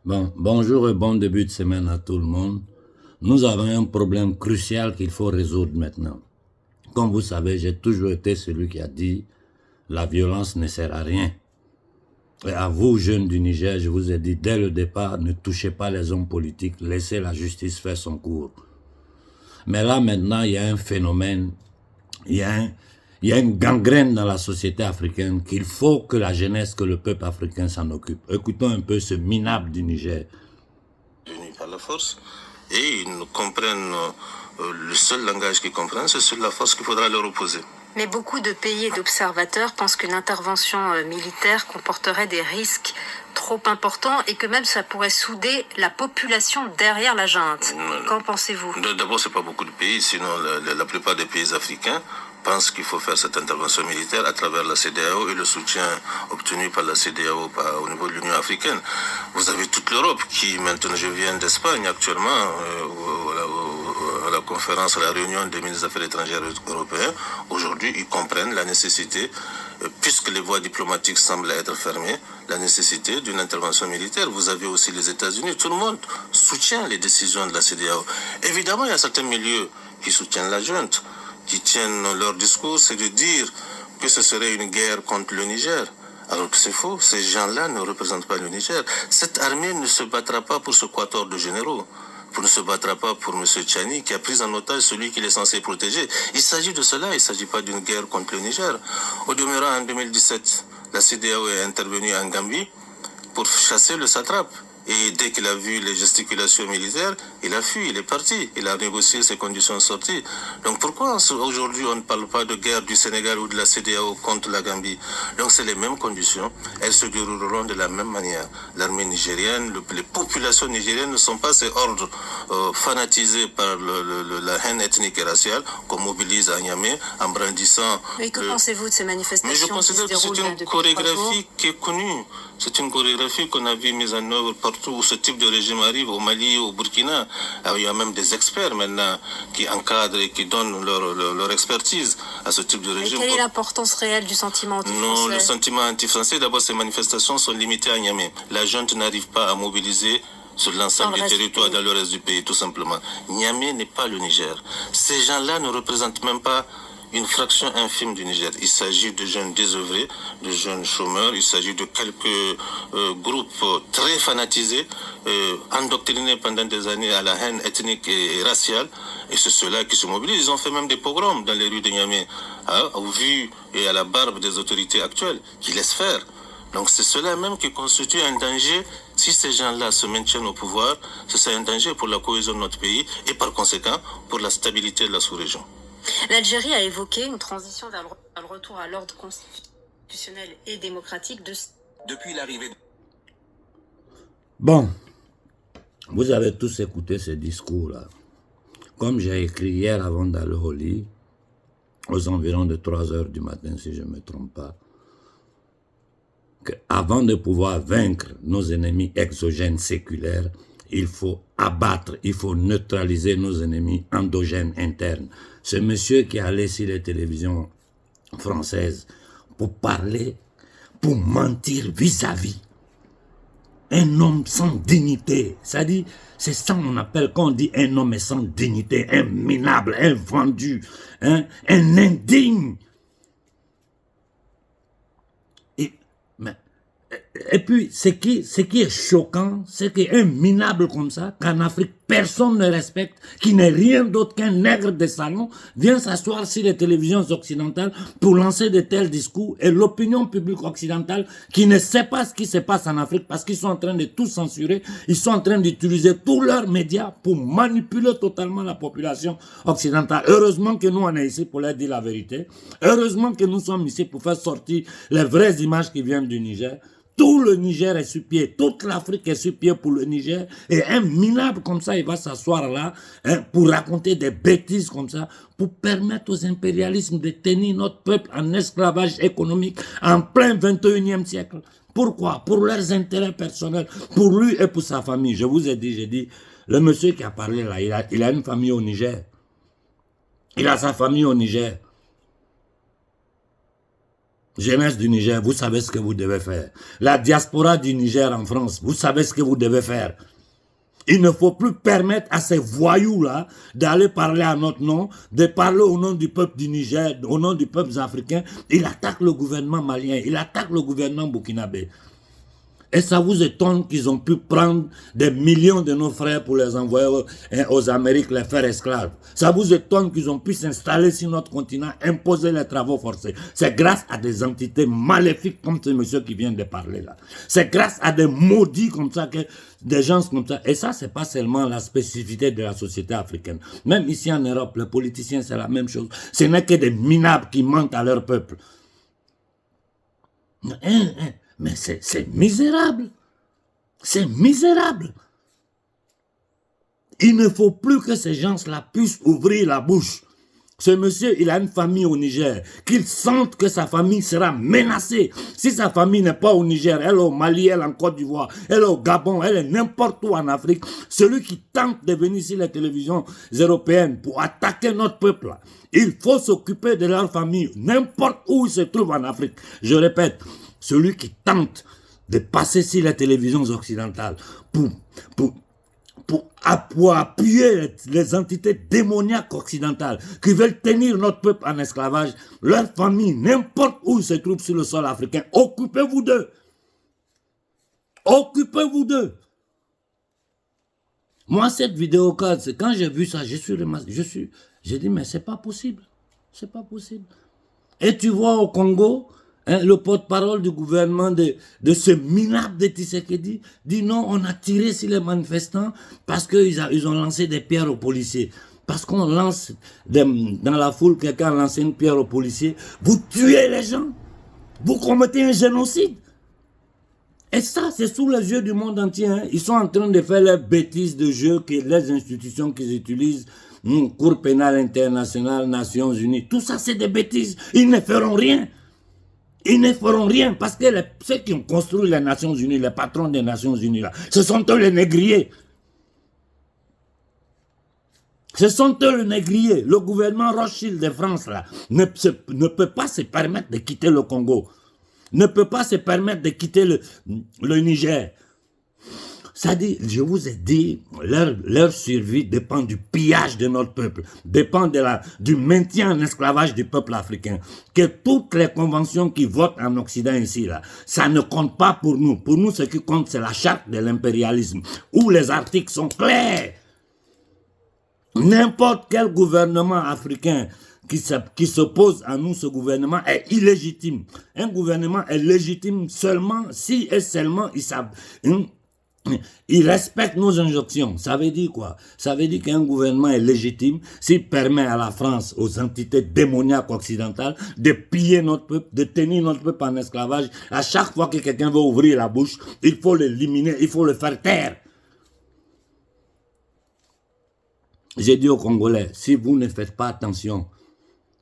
Bon, bonjour et bon début de semaine à tout le monde. Nous avons un problème crucial qu'il faut résoudre maintenant. Comme vous savez, j'ai toujours été celui qui a dit la violence ne sert à rien. Et à vous, jeunes du Niger, je vous ai dit dès le départ, ne touchez pas les hommes politiques, laissez la justice faire son cours. Mais là, maintenant, il y a un phénomène, il y a, un- il y a une gangrène dans la société africaine qu'il faut que la jeunesse, que le peuple africain s'en occupe. Écoutons un peu ce minable du Niger. Unis par la force, et ils nous comprennent, le seul langage qu'ils comprennent, c'est sur la force qu'il faudra leur opposer. Mais beaucoup de pays et d'observateurs pensent qu'une intervention militaire comporterait des risques trop importants et que même ça pourrait souder la population derrière la junte. Qu'en pensez-vous? D'abord, c'est pas beaucoup de pays, sinon la plupart des pays africains pensent qu'il faut faire cette intervention militaire à travers la CEDEAO et le soutien obtenu par la CEDEAO au niveau de l'Union africaine. Vous avez toute l'Europe qui, maintenant, je viens d'Espagne actuellement, à la conférence, à la réunion des ministres des Affaires étrangères européens. Aujourd'hui, ils comprennent la nécessité, puisque les voies diplomatiques semblent être fermées, la nécessité d'une intervention militaire. Vous avez aussi les États-Unis. Tout le monde soutient les décisions de la CEDEAO. Évidemment, il y a certains milieux qui soutiennent la junte, qui tiennent leur discours, c'est de dire que ce serait une guerre contre le Niger. Alors que c'est faux, ces gens-là ne représentent pas le Niger. Cette armée ne se battra pas pour ce quatuor de généraux, ne se battra pas pour M. Tchani qui a pris en otage celui qu'il est censé protéger. Il s'agit de cela, il ne s'agit pas d'une guerre contre le Niger. Au demeurant, en 2017, la CEDEAO est intervenue en Gambie pour chasser le satrape. Et dès qu'il a vu les gesticulations militaires, il a fui, il est parti. Il a négocié ses conditions de sortie. Donc pourquoi aujourd'hui on ne parle pas de guerre du Sénégal ou de la CEDEAO contre la Gambie? Donc c'est les mêmes conditions. Elles se dérouleront de la même manière. L'armée nigérienne, les populations nigériennes ne sont pas ces ordres fanatisés par la haine ethnique et raciale qu'on mobilise à Niamey en brandissant... Mais que pensez-vous de ces manifestations? Mais je considère que c'est une chorégraphie qui est connue. C'est une chorégraphie qu'on a vu mise en œuvre partout où ce type de régime arrive, au Mali, au Burkina. Alors, il y a même des experts maintenant qui encadrent et qui donnent leur expertise à ce type de régime. Et quelle est l'importance réelle du sentiment anti-français? Non, le sentiment anti-français, d'abord, ces manifestations sont limitées à Niamey. La junte n'arrive pas à mobiliser sur l'ensemble du territoire dans le reste du pays, tout simplement. Niamey n'est pas le Niger. Ces gens-là ne représentent même pas une fraction infime du Niger. Il s'agit de jeunes désœuvrés, de jeunes chômeurs, il s'agit de quelques groupes très fanatisés, endoctrinés pendant des années à la haine ethnique et raciale, et c'est ceux-là qui se mobilisent. Ils ont fait même des pogroms dans les rues de Niamey, au vu et à la barbe des autorités actuelles, qui laissent faire. Donc c'est cela même qui constitue un danger. Si ces gens-là se maintiennent au pouvoir, ce serait un danger pour la cohésion de notre pays et par conséquent pour la stabilité de la sous-région. L'Algérie a évoqué une transition vers le retour à l'ordre constitutionnel et démocratique depuis l'arrivée. Bon, vous avez tous écouté ce discours-là. Comme j'ai écrit hier avant d'aller au lit, aux environs de 3 heures du matin, si je ne me trompe pas, qu'avant de pouvoir vaincre nos ennemis exogènes séculaires, il faut abattre, il faut neutraliser nos ennemis endogènes internes. Ce monsieur qui allait sur les télévisions françaises pour parler, pour mentir vis-à-vis. Un homme sans dignité, c'est-à-dire, c'est ça qu'on appelle, quand on dit un homme sans dignité, un minable, un vendu, un indigne. Et puis, ce qui est choquant, c'est qu'un minable comme ça, qu'en Afrique, personne ne respecte, qui n'est rien d'autre qu'un nègre de salon, vient s'asseoir sur les télévisions occidentales pour lancer de tels discours, et l'opinion publique occidentale, qui ne sait pas ce qui se passe en Afrique, parce qu'ils sont en train de tout censurer, ils sont en train d'utiliser tous leurs médias pour manipuler totalement la population occidentale. Heureusement que nous, on est ici pour leur dire la vérité. Heureusement que nous sommes ici pour faire sortir les vraies images qui viennent du Niger. Tout le Niger est sur pied, toute l'Afrique est sur pied pour le Niger. Et un minable comme ça, il va s'asseoir là pour raconter des bêtises comme ça, pour permettre aux impérialismes de tenir notre peuple en esclavage économique en plein 21e siècle. Pourquoi? Pour leurs intérêts personnels, pour lui et pour sa famille. Je vous ai dit, j'ai dit, le monsieur qui a parlé là, il a une famille au Niger. Il a sa famille au Niger. Jeunesse du Niger, vous savez ce que vous devez faire. La diaspora du Niger en France, vous savez ce que vous devez faire. Il ne faut plus permettre à ces voyous-là d'aller parler à notre nom, de parler au nom du peuple du Niger, au nom du peuple africain. Il attaque le gouvernement malien, il attaque le gouvernement burkinabé. Et ça vous étonne qu'ils ont pu prendre des millions de nos frères pour les envoyer aux Amériques, les faire esclaves. Ça vous étonne qu'ils ont pu s'installer sur notre continent, imposer les travaux forcés. C'est grâce à des entités maléfiques comme ce monsieur qui vient de parler là. C'est grâce à des maudits comme ça, des gens comme ça. Et ça, c'est pas seulement la spécificité de la société africaine. Même ici en Europe, les politiciens, c'est la même chose. Ce n'est que des minables qui mentent à leur peuple. Mais c'est misérable. C'est misérable. Il ne faut plus que ces gens-là puissent ouvrir la bouche. Ce monsieur, il a une famille au Niger. Qu'il sente que sa famille sera menacée. Si sa famille n'est pas au Niger, elle est au Mali, elle est en Côte d'Ivoire, elle est au Gabon, elle est n'importe où en Afrique. Celui qui tente de venir sur les télévisions européennes pour attaquer notre peuple, là, il faut s'occuper de leur famille, n'importe où il se trouve en Afrique. Je répète, celui qui tente de passer sur les télévisions occidentales pour appuyer les entités démoniaques occidentales qui veulent tenir notre peuple en esclavage, leur famille, n'importe où ils se trouvent sur le sol africain, occupez-vous d'eux. Occupez-vous d'eux. Moi, cette vidéo, quand j'ai vu ça, j'ai dit, mais c'est pas possible. C'est pas possible. Et tu vois au Congo, le porte-parole du gouvernement de ce minable de Tshisekedi dit non, on a tiré sur les manifestants parce qu'ils ont lancé des pierres aux policiers. Parce qu'on lance dans la foule, quelqu'un a lancé une pierre aux policiers, vous tuez les gens, vous commettez un génocide. Et ça, c'est sous les yeux du monde entier. Hein. Ils sont en train de faire leurs bêtises de jeu que les institutions qu'ils utilisent, Cour pénale internationale, Nations Unies, tout ça c'est des bêtises. Ils ne feront rien. Ils ne feront rien parce que ceux qui ont construit les Nations Unies, les patrons des Nations Unies, là, ce sont eux les négriers. Ce sont eux les négriers. Le gouvernement Rothschild de France là, ne peut pas se permettre de quitter le Congo. Ne peut pas se permettre de quitter le Niger. Ça dit, je vous ai dit, leur survie dépend du pillage de notre peuple, dépend du maintien en esclavage du peuple africain. Que toutes les conventions qui votent en Occident ici, là, ça ne compte pas pour nous. Pour nous, ce qui compte, c'est la charte de l'impérialisme, où les articles sont clairs. N'importe quel gouvernement africain qui s'oppose à nous, ce gouvernement est illégitime. Un gouvernement est légitime seulement si et seulement il respecte nos injonctions. Ça veut dire quoi? Ça veut dire qu'un gouvernement est légitime s'il permet à la France, aux entités démoniaques occidentales, de piller notre peuple, de tenir notre peuple en esclavage. À chaque fois que quelqu'un veut ouvrir la bouche, il faut l'éliminer, il faut le faire taire. J'ai dit aux Congolais, si vous ne faites pas attention,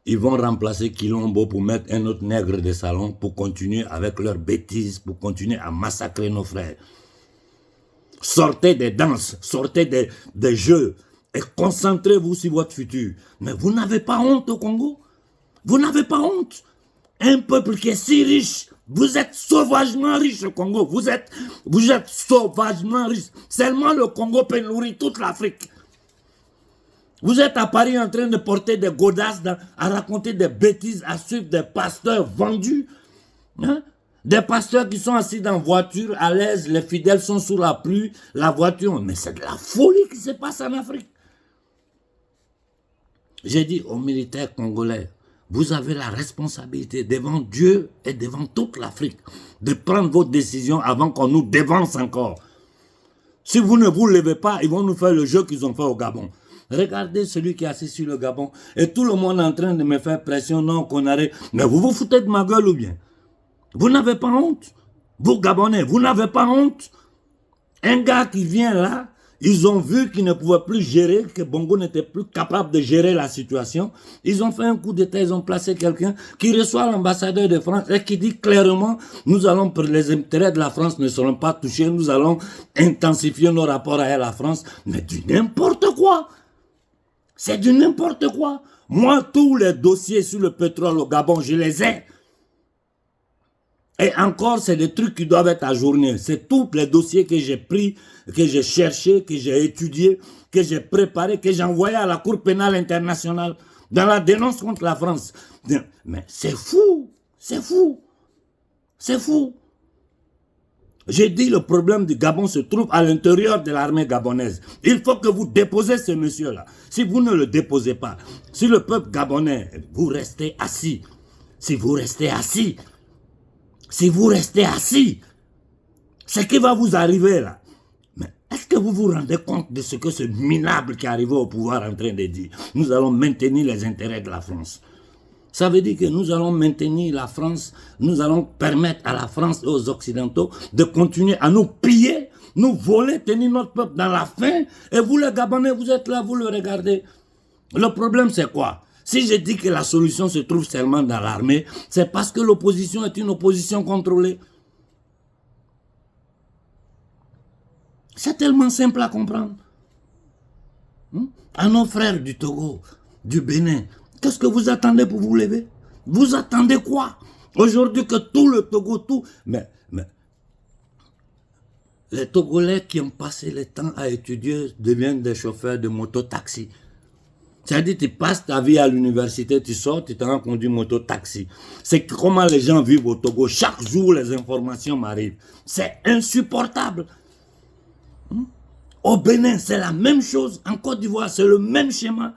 ils vont remplacer Kilombo pour mettre un autre nègre de salon pour continuer avec leurs bêtises, pour continuer à massacrer nos frères. Sortez des danses, sortez des jeux et concentrez-vous sur votre futur. Mais vous n'avez pas honte au Congo? Vous n'avez pas honte? Un peuple qui est si riche, vous êtes sauvagement riche au Congo, vous êtes sauvagement riche. Seulement le Congo peut nourrir toute l'Afrique. Vous êtes à Paris en train de porter des godasses, à raconter des bêtises, à suivre des pasteurs vendus. Hein? Des pasteurs qui sont assis dans la voiture, à l'aise, les fidèles sont sous la pluie, la voiture. Mais c'est de la folie qui se passe en Afrique. J'ai dit aux militaires congolais, vous avez la responsabilité devant Dieu et devant toute l'Afrique de prendre vos décisions avant qu'on nous dévance encore. Si vous ne vous levez pas, ils vont nous faire le jeu qu'ils ont fait au Gabon. Regardez celui qui est assis sur le Gabon et tout le monde est en train de me faire pression, non, qu'on arrête. Mais vous vous foutez de ma gueule ou bien? Vous n'avez pas honte? Vous Gabonais, vous n'avez pas honte? Un gars qui vient là, ils ont vu qu'il ne pouvait plus gérer, que Bongo n'était plus capable de gérer la situation. Ils ont fait un coup d'état, ils ont placé quelqu'un qui reçoit l'ambassadeur de France et qui dit clairement, nous allons, les intérêts de la France ne seront pas touchés, nous allons intensifier nos rapports avec la France. Mais du n'importe quoi! C'est du n'importe quoi! Moi, tous les dossiers sur le pétrole au Gabon, je les ai. Et encore, c'est des trucs qui doivent être ajournés. C'est tous les dossiers que j'ai pris, que j'ai cherchés, que j'ai étudiés, que j'ai préparés, que j'ai envoyés à la Cour pénale internationale dans la dénonce contre la France. Mais c'est fou, c'est fou, c'est fou. J'ai dit le problème du Gabon se trouve à l'intérieur de l'armée gabonaise. Il faut que vous déposez ce monsieur-là. Si vous ne le déposez pas, si le peuple gabonais, vous restez assis, si vous restez assis, ce qui va vous arriver là. Mais est-ce que vous vous rendez compte de ce que ce minable qui est arrivé au pouvoir est en train de dire? Nous allons maintenir les intérêts de la France. Ça veut dire que nous allons maintenir la France, nous allons permettre à la France et aux Occidentaux de continuer à nous piller, nous voler, tenir notre peuple dans la faim. Et vous les Gabonais, vous êtes là, vous le regardez. Le problème c'est quoi? Si je dis que la solution se trouve seulement dans l'armée, c'est parce que l'opposition est une opposition contrôlée. C'est tellement simple à comprendre. À nos frères du Togo, du Bénin, qu'est-ce que vous attendez pour vous lever? Vous attendez quoi? Aujourd'hui que tout le Togo, tout... Mais les Togolais qui ont passé le temps à étudier deviennent des chauffeurs de moto-taxi. C'est-à-dire, tu passes ta vie à l'université, tu sors, tu t'en conduis moto-taxi. C'est comment les gens vivent au Togo. Chaque jour, les informations m'arrivent. C'est insupportable. Au Bénin, c'est la même chose. En Côte d'Ivoire, c'est le même schéma.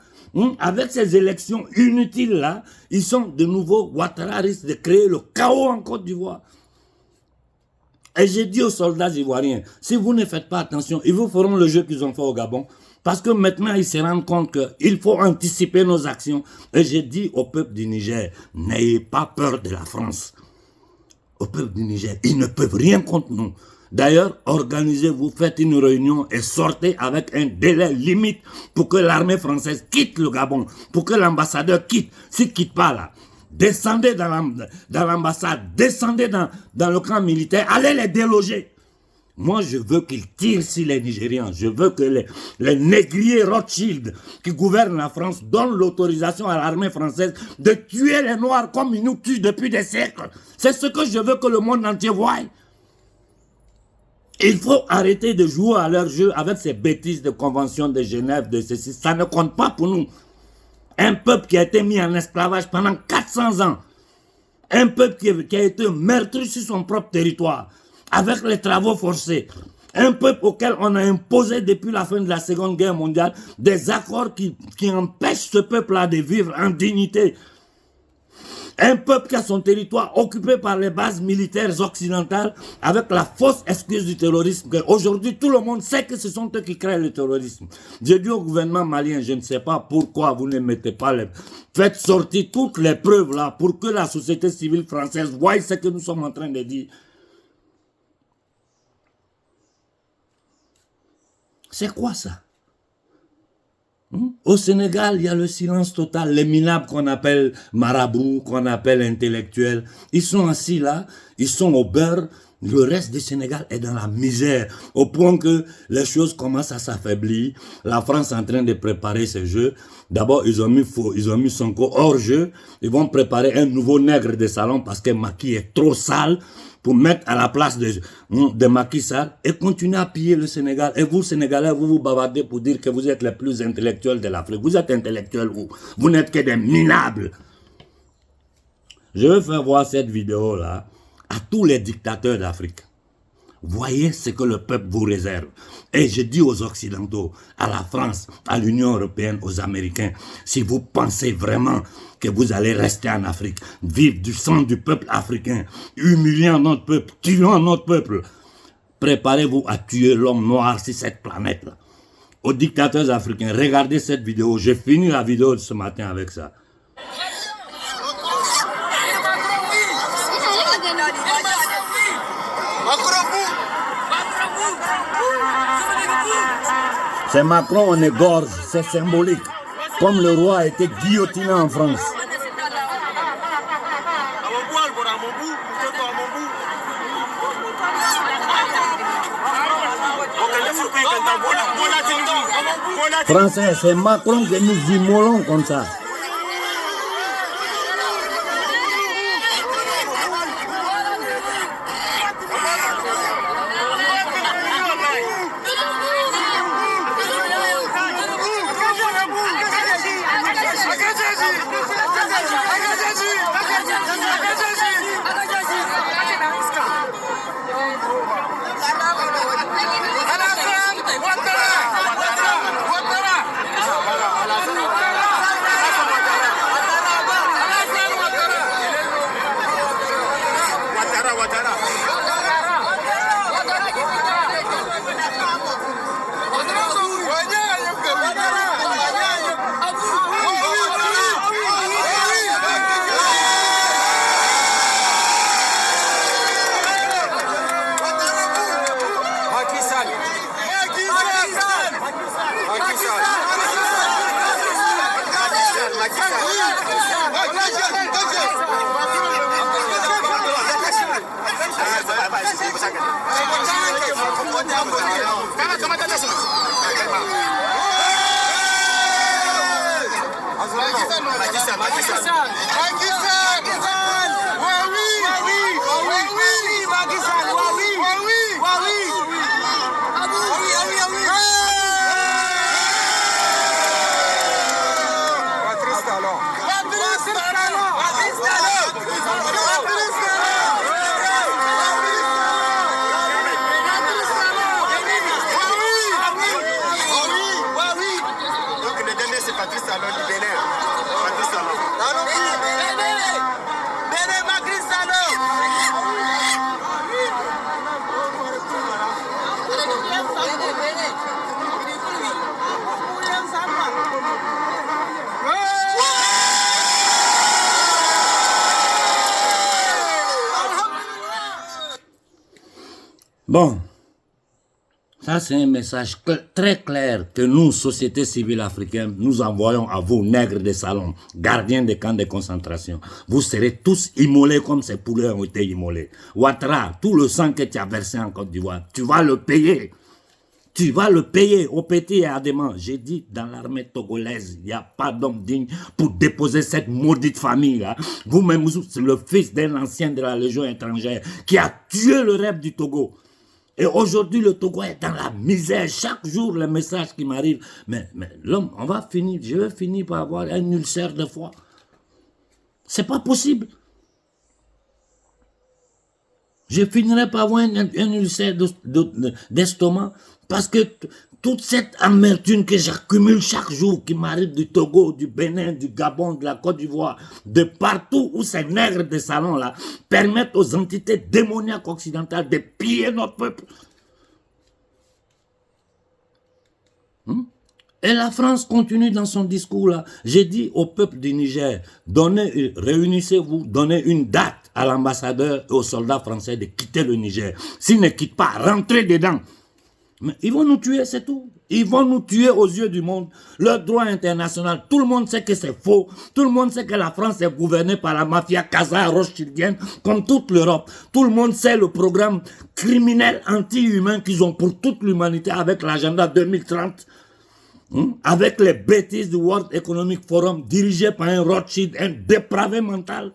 Avec ces élections inutiles-là, ils sont de nouveau, Ouattara risque de créer le chaos en Côte d'Ivoire. Et j'ai dit aux soldats ivoiriens, si vous ne faites pas attention, ils vous feront le jeu qu'ils ont fait au Gabon. Parce que maintenant, ils se rendent compte qu'il faut anticiper nos actions. Et j'ai dit au peuple du Niger, n'ayez pas peur de la France. Au peuple du Niger, ils ne peuvent rien contre nous. D'ailleurs, organisez-vous, faites une réunion et sortez avec un délai limite pour que l'armée française quitte le Gabon, pour que l'ambassadeur quitte. S'il ne quitte pas là, descendez dans l'ambassade, descendez dans le camp militaire, allez les déloger. Moi, je veux qu'ils tirent sur les Nigérians. Je veux que les négriers Rothschild qui gouvernent la France donnent l'autorisation à l'armée française de tuer les Noirs comme ils nous tuent depuis des siècles. C'est ce que je veux que le monde entier voie. Il faut arrêter de jouer à leur jeu avec ces bêtises de convention de Genève, de ceci. Ça ne compte pas pour nous. Un peuple qui a été mis en esclavage pendant 400 ans. Un peuple qui a été meurtri sur son propre territoire, avec les travaux forcés. Un peuple auquel on a imposé depuis la fin de la Seconde Guerre mondiale des accords qui empêchent ce peuple-là de vivre en dignité. Un peuple qui a son territoire occupé par les bases militaires occidentales avec la fausse excuse du terrorisme. Aujourd'hui, tout le monde sait que ce sont eux qui créent le terrorisme. J'ai dit au gouvernement malien, je ne sais pas pourquoi vous ne mettez pas les... Faites sortir toutes les preuves là pour que la société civile française voie ce que nous sommes en train de dire. C'est quoi ça? Au Sénégal, il y a le silence total. Les minables qu'on appelle marabouts, qu'on appelle intellectuels, ils sont assis là, ils sont au beurre. Le reste du Sénégal est dans la misère, au point que les choses commencent à s'affaiblir. La France est en train de préparer ce jeu. D'abord, ils ont mis Sonko hors jeu. Ils vont préparer un nouveau nègre de salon parce que Macky est trop sale, pour mettre à la place de Macky Sall et continuer à piller le Sénégal. Et vous, Sénégalais, vous vous bavardez pour dire que vous êtes les plus intellectuels de l'Afrique. Vous êtes intellectuels où? Vous n'êtes que des minables. Je vais faire voir cette vidéo-là à tous les dictateurs d'Afrique. Voyez ce que le peuple vous réserve. Et je dis aux Occidentaux, à la France, à l'Union européenne, aux Américains, si vous pensez vraiment que vous allez rester en Afrique, vivre du sang du peuple africain, humiliant notre peuple, tuant notre peuple, préparez-vous à tuer l'homme noir sur cette planète-là. Aux dictateurs africains, regardez cette vidéo. J'ai fini la vidéo de ce matin avec ça. C'est Macron, on égorge, c'est symbolique. Comme le roi a été guillotiné en France. Français, c'est Macron que nous immolons comme ça. Bon, ça c'est un message très clair que nous, société civile africaine, nous envoyons à vous, nègres des salons, gardiens des camps de concentration. Vous serez tous immolés comme ces poulets ont été immolés. Ouattara, tout le sang que tu as versé en Côte d'Ivoire, tu vas le payer. Tu vas le payer au petit et à Adéman. J'ai dit, dans l'armée togolaise, il n'y a pas d'homme digne pour déposer cette maudite famille-là. Vous-même, c'est le fils d'un ancien de la Légion étrangère qui a tué le rêve du Togo. Et aujourd'hui, le Togo est dans la misère. Chaque jour, les messages qui m'arrivent. Mais l'homme, je vais finir par avoir un ulcère de foie. C'est pas possible. Je finirai par avoir un ulcère d'estomac parce que toute cette amertume que j'accumule chaque jour, qui m'arrive du Togo, du Bénin, du Gabon, de la Côte d'Ivoire, de partout où ces nègres de salon-là permettent aux entités démoniaques occidentales de piller notre peuple. Et la France continue dans son discours-là. J'ai dit au peuple du Niger, réunissez-vous, donnez une date à l'ambassadeur et aux soldats français de quitter le Niger. S'ils ne quittent pas, rentrez dedans. Mais ils vont nous tuer, c'est tout. Ils vont nous tuer aux yeux du monde. Le droit international, tout le monde sait que c'est faux. Tout le monde sait que la France est gouvernée par la mafia Khazar-Rothschildienne, comme toute l'Europe. Tout le monde sait le programme criminel anti-humain qu'ils ont pour toute l'humanité avec l'agenda 2030. Avec les bêtises du World Economic Forum dirigé par un Rothschild, un dépravé mental.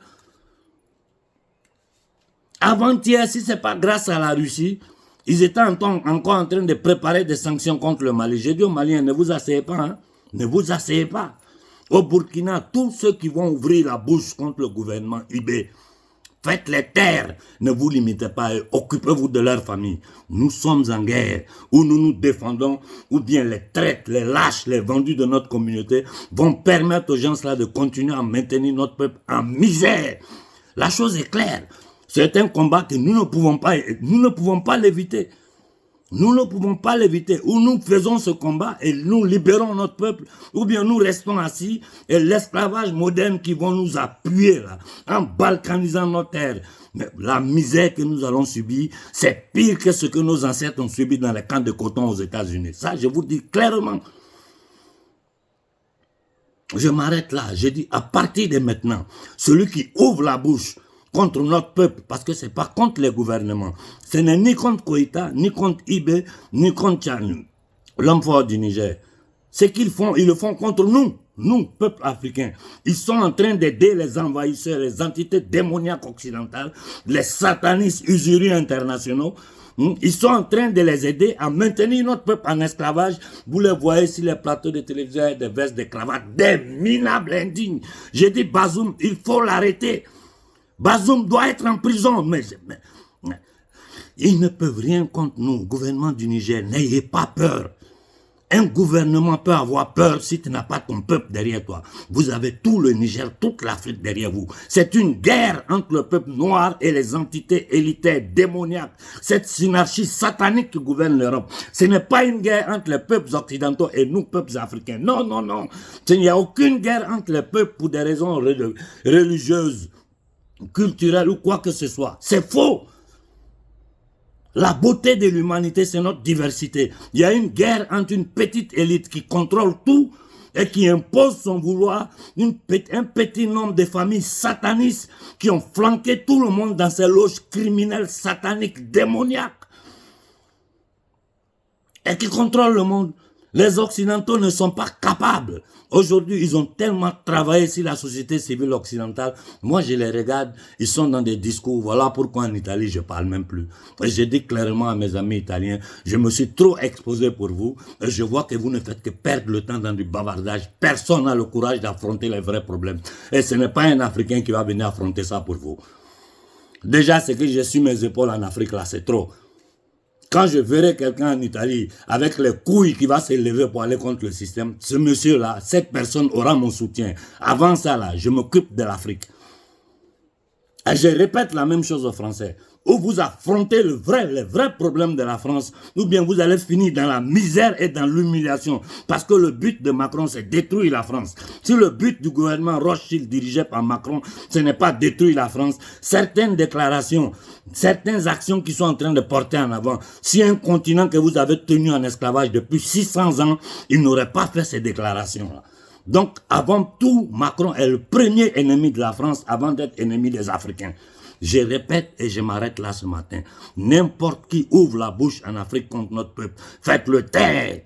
Avant-hier, si ce n'est pas grâce à la Russie, ils étaient encore en train de préparer des sanctions contre le Mali. J'ai dit aux Maliens, ne vous asseyez pas, hein? Ne vous asseyez pas. Au Burkina, tous ceux qui vont ouvrir la bouche contre le gouvernement IB, faites-les taire, ne vous limitez pas et occupez-vous de leur famille. Nous sommes en guerre, où nous nous défendons, ou bien les traites, les lâches, les vendus de notre communauté vont permettre aux gens-là de continuer à maintenir notre peuple en misère. La chose est claire. C'est un combat que nous ne pouvons pas l'éviter. Nous ne pouvons pas l'éviter. Ou nous faisons ce combat et nous libérons notre peuple, ou bien nous restons assis et l'esclavage moderne qui va nous appuyer là, en balkanisant notre terre. Mais la misère que nous allons subir, c'est pire que ce que nos ancêtres ont subi dans les camps de coton aux États-Unis. Ça, je vous dis clairement. Je m'arrête là. Je dis, à partir de maintenant, celui qui ouvre la bouche contre notre peuple, parce que ce n'est pas contre les gouvernements. Ce n'est ni contre Koïta, ni contre Ibé, ni contre Tchani, l'homme fort du Niger. Ce qu'ils font, ils le font contre nous, peuple africain. Ils sont en train d'aider les envahisseurs, les entités démoniaques occidentales, les satanistes usuriers internationaux. Ils sont en train de les aider à maintenir notre peuple en esclavage. Vous les voyez sur les plateaux de télévision, des vestes, des cravates, des minables indignes. J'ai dit, Bazoum, il faut l'arrêter. Bazoum doit être en prison, mais ils ne peuvent rien contre nous. Gouvernement du Niger, n'ayez pas peur. Un gouvernement peut avoir peur si tu n'as pas ton peuple derrière toi. Vous avez tout le Niger, toute l'Afrique derrière vous. C'est une guerre entre le peuple noir et les entités élitaires, démoniaques. Cette synarchie satanique qui gouverne l'Europe. Ce n'est pas une guerre entre les peuples occidentaux et nous, peuples africains. Non, non, non. Il n'y a aucune guerre entre les peuples pour des raisons religieuses, culturelles ou quoi que ce soit. C'est faux. La beauté de l'humanité, c'est notre diversité. Il y a une guerre entre une petite élite qui contrôle tout et qui impose son vouloir, un petit nombre de familles satanistes qui ont flanqué tout le monde dans ces loges criminelles, sataniques, démoniaques, et qui contrôlent le monde. Les Occidentaux ne sont pas capables. Aujourd'hui, ils ont tellement travaillé sur la société civile occidentale. Moi, je les regarde, ils sont dans des discours. Voilà pourquoi en Italie, je ne parle même plus. Et je dis clairement à mes amis italiens, je me suis trop exposé pour vous. Et je vois que vous ne faites que perdre le temps dans du bavardage. Personne n'a le courage d'affronter les vrais problèmes. Et ce n'est pas un Africain qui va venir affronter ça pour vous. Déjà, ce que j'ai sur mes épaules en Afrique, là, c'est trop. Quand je verrai quelqu'un en Italie avec les couilles qui va s'élever pour aller contre le système, ce monsieur-là, cette personne aura mon soutien. Avant ça, là, je m'occupe de l'Afrique. Et je répète la même chose aux Français. Ou vous affrontez les vrais problèmes de la France, ou bien vous allez finir dans la misère et dans l'humiliation. Parce que le but de Macron, c'est détruire la France. Si le but du gouvernement Rothschild dirigé par Macron, ce n'est pas détruire la France, certaines déclarations, certaines actions qui sont en train de porter en avant, si un continent que vous avez tenu en esclavage depuis 600 ans, il n'aurait pas fait ces déclarations-là. Donc, avant tout, Macron est le premier ennemi de la France avant d'être ennemi des Africains. Je répète et je m'arrête là ce matin. N'importe qui ouvre la bouche en Afrique contre notre peuple, faites-le taire.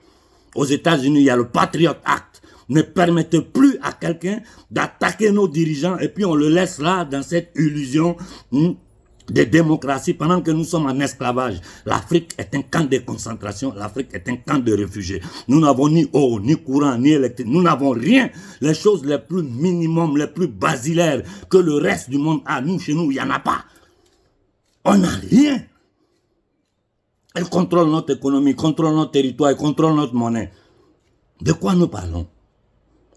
Aux États-Unis, il y a le Patriot Act. Ne permettez plus à quelqu'un d'attaquer nos dirigeants et puis on le laisse là dans cette illusion de démocratie pendant que nous sommes en esclavage. L'Afrique est un camp de concentration, l'Afrique est un camp de réfugiés. Nous n'avons ni eau, ni courant, ni électricité, nous n'avons rien. Les choses les plus minimum, les plus basilaires que le reste du monde a, nous, chez nous, il n'y en a pas. On n'a rien. Elle contrôle notre économie, contrôle notre territoire, contrôle notre monnaie. De quoi nous parlons?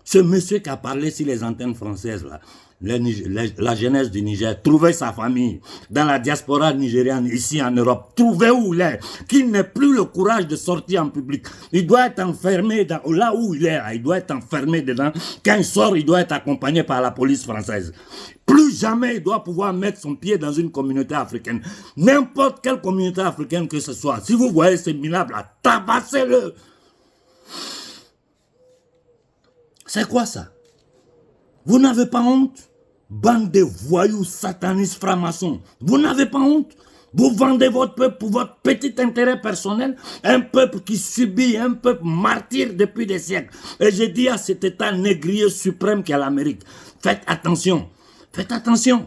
Ce monsieur qui a parlé sur les antennes françaises, là, la jeunesse du Niger, trouvez sa famille dans la diaspora nigériane, ici en Europe, trouvez où il est, qu'il n'ait plus le courage de sortir en public. Il doit être enfermé là où il est, il doit être enfermé dedans. Quand il sort, il doit être accompagné par la police française. Plus jamais il doit pouvoir mettre son pied dans une communauté africaine. N'importe quelle communauté africaine que ce soit. Si vous voyez ces minables là, tabassez-le. C'est quoi ça? Vous n'avez pas honte? Bande de voyous, satanistes, francs-maçons. Vous n'avez pas honte? Vous vendez votre peuple pour votre petit intérêt personnel. Un peuple qui subit, un peuple martyr depuis des siècles. Et je dis à cet état négrier suprême qu'est l'Amérique, faites attention. Faites attention.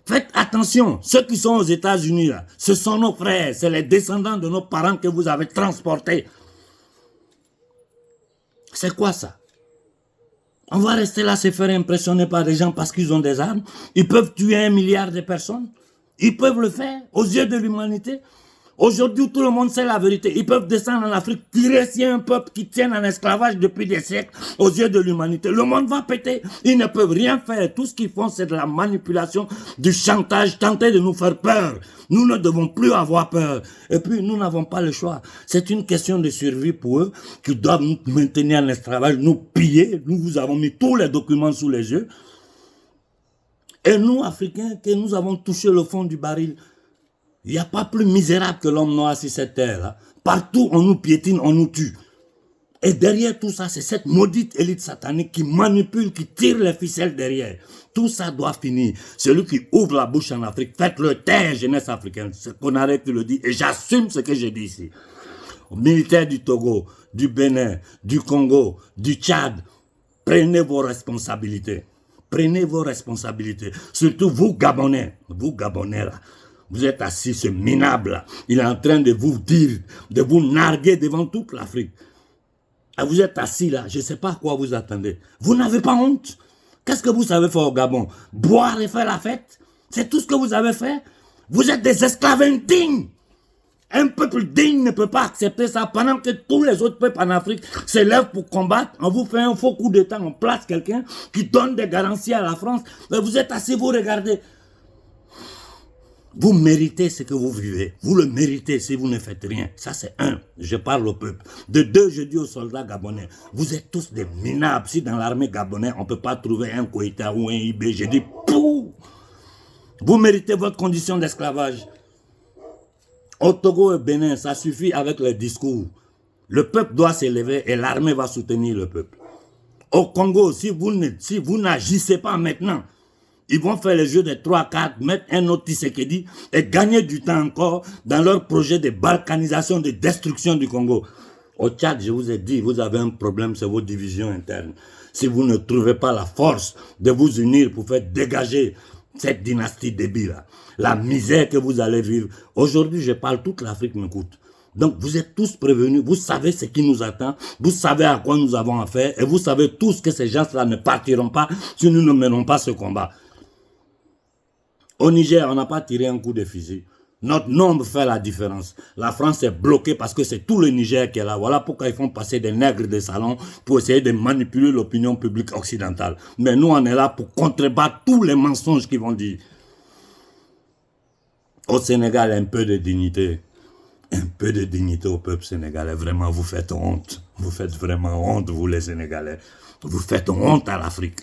Faites attention. Ceux qui sont aux États-Unis, là, ce sont nos frères. C'est les descendants de nos parents que vous avez transportés. C'est quoi ça? On va rester là se faire impressionner par des gens parce qu'ils ont des armes. Ils peuvent tuer 1 milliard de personnes. Ils peuvent le faire aux yeux de l'humanité. Aujourd'hui, tout le monde sait la vérité. Ils peuvent descendre en Afrique, tirer sur un peuple qui tient en esclavage depuis des siècles aux yeux de l'humanité. Le monde va péter. Ils ne peuvent rien faire. Tout ce qu'ils font, c'est de la manipulation, du chantage, tenter de nous faire peur. Nous ne devons plus avoir peur. Et puis, nous n'avons pas le choix. C'est une question de survie pour eux qui doivent nous maintenir en esclavage, nous piller. Nous vous avons mis tous les documents sous les yeux. Et nous, Africains, que nous avons touché le fond du baril. Il n'y a pas plus misérable que l'homme noir sur cette terre. Hein. Partout, on nous piétine, on nous tue. Et derrière tout ça, c'est cette maudite élite satanique qui manipule, qui tire les ficelles derrière. Tout ça doit finir. Celui qui ouvre la bouche en Afrique, faites-le taire, jeunesse africaine. C'est Konaré qui le dit. Et j'assume ce que j'ai dit ici. Aux militaires du Togo, du Bénin, du Congo, du Tchad, prenez vos responsabilités. Prenez vos responsabilités. Surtout vous, Gabonais. Vous, Gabonais, là. Vous êtes assis, ce minable là. Il est en train de vous dire, de vous narguer devant toute l'Afrique. Et vous êtes assis là, je ne sais pas à quoi vous attendez. Vous n'avez pas honte? Qu'est-ce que vous savez faire au Gabon? Boire et faire la fête? C'est tout ce que vous avez fait? Vous êtes des esclaves indignes. Un peuple digne ne peut pas accepter ça pendant que tous les autres peuples en Afrique s'élèvent pour combattre. On vous fait un faux coup d'État, on place quelqu'un qui donne des garanties à la France. Mais vous êtes assis, vous regardez. Vous méritez ce que vous vivez. Vous le méritez si vous ne faites rien. Ça, c'est un. Je parle au peuple. De deux, je dis aux soldats gabonais. Vous êtes tous des minables. Si dans l'armée gabonaise, on ne peut pas trouver un Koïta ou un IB, je dis, pouh! Vous méritez votre condition d'esclavage. Au Togo et Bénin, ça suffit avec les discours. Le peuple doit s'élever et l'armée va soutenir le peuple. Au Congo, si vous n'agissez pas maintenant, ils vont faire le jeu des 3-4, mettre un autre Tshisekedi et gagner du temps encore dans leur projet de balkanisation, de destruction du Congo. Au Tchad, je vous ai dit, vous avez un problème, c'est vos divisions internes. Si vous ne trouvez pas la force de vous unir pour faire dégager cette dynastie débile, la misère que vous allez vivre. Aujourd'hui, je parle, toute l'Afrique m'écoute. Donc, vous êtes tous prévenus, vous savez ce qui nous attend, vous savez à quoi nous avons affaire, et vous savez tous que ces gens-là ne partiront pas si nous ne menons pas ce combat. Au Niger, on n'a pas tiré un coup de fusil. Notre nombre fait la différence. La France est bloquée parce que c'est tout le Niger qui est là. Voilà pourquoi ils font passer des nègres des salons pour essayer de manipuler l'opinion publique occidentale. Mais nous, on est là pour contrebattre tous les mensonges qu'ils vont dire. Au Sénégal, un peu de dignité. Un peu de dignité au peuple sénégalais. Vraiment, vous faites honte. Vous faites vraiment honte, vous les Sénégalais. Vous faites honte à l'Afrique.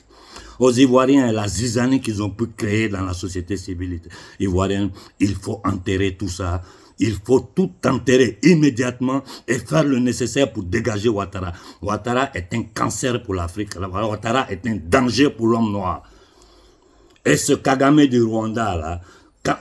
Aux Ivoiriens et la zizanie qu'ils ont pu créer dans la société civile ivoirienne, il faut enterrer tout ça. Il faut tout enterrer immédiatement et faire le nécessaire pour dégager Ouattara. Ouattara est un cancer pour l'Afrique. Ouattara est un danger pour l'homme noir. Et ce Kagame du Rwanda, là,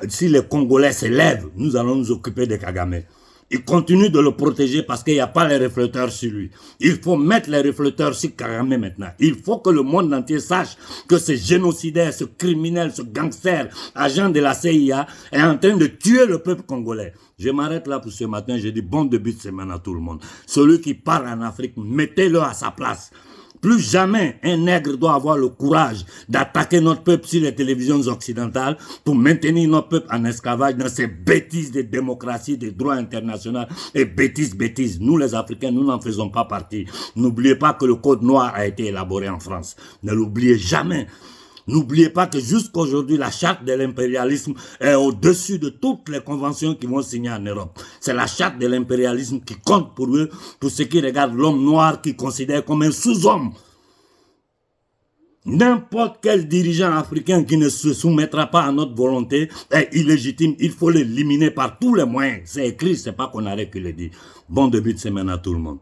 si les Congolais se lèvent, nous allons nous occuper de Kagame. Il continue de le protéger parce qu'il n'y a pas les réflecteurs sur lui. Il faut mettre les réflecteurs sur Kagame maintenant. Il faut que le monde entier sache que ce génocidaire, ce criminel, ce gangster, agent de la CIA est en train de tuer le peuple congolais. Je m'arrête là pour ce matin. Je dis bon début de semaine à tout le monde. Celui qui part en Afrique, mettez-le à sa place. Plus jamais un nègre doit avoir le courage d'attaquer notre peuple sur les télévisions occidentales pour maintenir notre peuple en esclavage dans ces bêtises de démocratie, de droit international et bêtises. Nous les Africains, nous n'en faisons pas partie. N'oubliez pas que le code noir a été élaboré en France. Ne l'oubliez jamais. N'oubliez pas que jusqu'aujourd'hui, la charte de l'impérialisme est au-dessus de toutes les conventions qui vont signer en Europe. C'est la charte de l'impérialisme qui compte pour eux, pour ceux qui regardent l'homme noir, qui considèrent comme un sous-homme. N'importe quel dirigeant africain qui ne se soumettra pas à notre volonté est illégitime. Il faut l'éliminer par tous les moyens. C'est écrit, c'est pas qu'on arrête que le dit. Bon début de semaine à tout le monde.